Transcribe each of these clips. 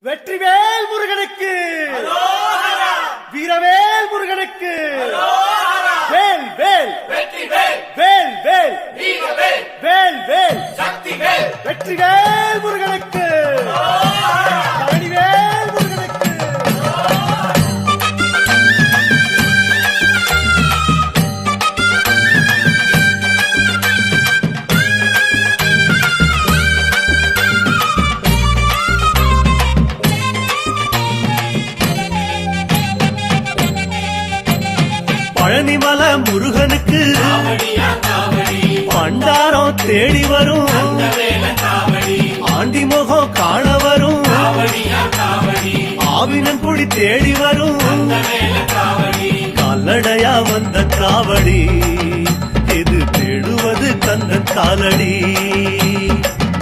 வெற்றிவேல் முருகனுக்கு வீரவேல் முருகனுக்கு வேல் வேல் வேல் வேல் வேல் வேல் வெற்றிவேல் முருகனுக்கு தனிவேல் முருகனுக்கு பழனிமலை முருகனுக்கு பண்டாரம் தேடி வரும் ஆண்டி முகம் காண வரும் ஆவினங்குடி தேடி வரும் கால்நடையா வந்த காவடி இது தேடுவது கந்தன் காலடி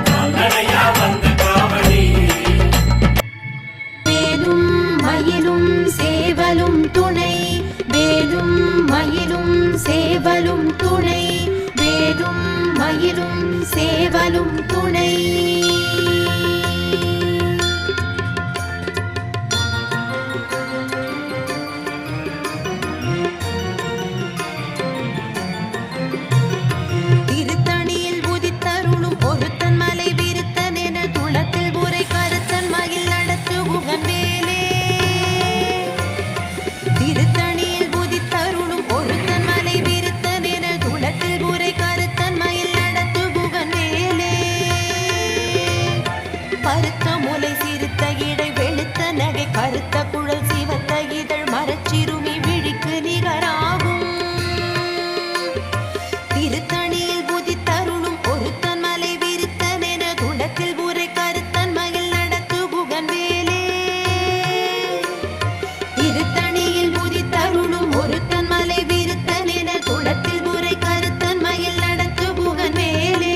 கால்நடையா வந்த காவடி வேலும் மயிலும் சேவலும் துணை வேலும் மயிலும் சேவலும் துணை வேலும் மயிலும் சேவலும் துணை திருத்தணியில் உதித்தருளும் ஒருத்தன் மலை விருத்தன் என துளத்தில் உரை கருத்தன் மயில் நடத்து குகன் வேலே திருத்தணியில் உதித்தருளும் ஒருத்தன் மலை விருத்தன் என துளத்தில் உரை கருத்தன் மயில் நடத்து குகன் வேலே பருத்த முலை சிறுத்த இடை வெளுத்த நகை கருத்த குழல் சிவத்த இதழ் மரச்சிறுமி விழிக்கு நிகராகும் திருத்தணியில் புதித்தருளும் ஒருத்தன் மலை விருத்தன் என துளத்தில் உரை கருத்தன் மயில் நடத்து குகன் வேலே திருத்தணியில் புதித்தருளும் ஒருத்தன் மலை விருத்தன் என துளத்தில் உரை கருத்தன் மயில் நடத்து குகன் வேலே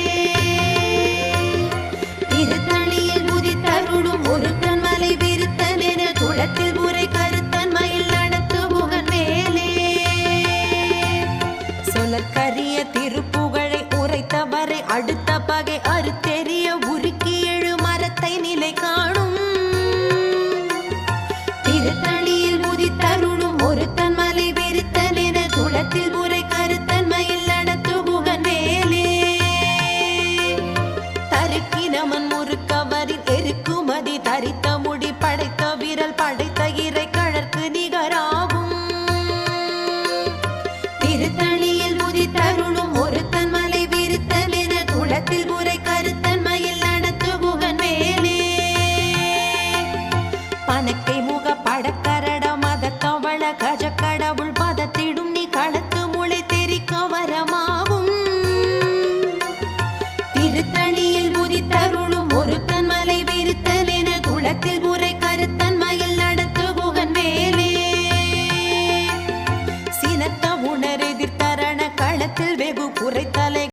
திருத்தணியில் புதித்தருளும் ஒருத்தன் மலை விருத்தன் என துளத்தில் உரை கருத்தன் மயில் நடத்து குகன் வேலே சொலற்கரிய திருப்புகழை உரைத்தவரை அடுத்த பகை அறுத்தெறிய உருக்கி எழு மரத்தை நிலை காணும் திருத்தணியில் முதித்தருளும் ஒருத்தன் மலை வெறுத்தன் என துளத்தில் உரை கருத்தன் மயில் நடத்து குகன் வேலே தருக்கினமன் முறுக்கவரின் எருக்குமதி தரித்த முடி படைத்த விரல் படைத்த இறை கழற்கு நிகராகும் திருத்தணியில் முதித்தருளும் ஒருத்தன் மலை விருத்தன் என துளத்தில் உரை கருத்தன் மயில் நடத்து குகன் வேலே பனக்கை முக படக்கரட மத கவள கஜ கடவுள் பதத்திடும்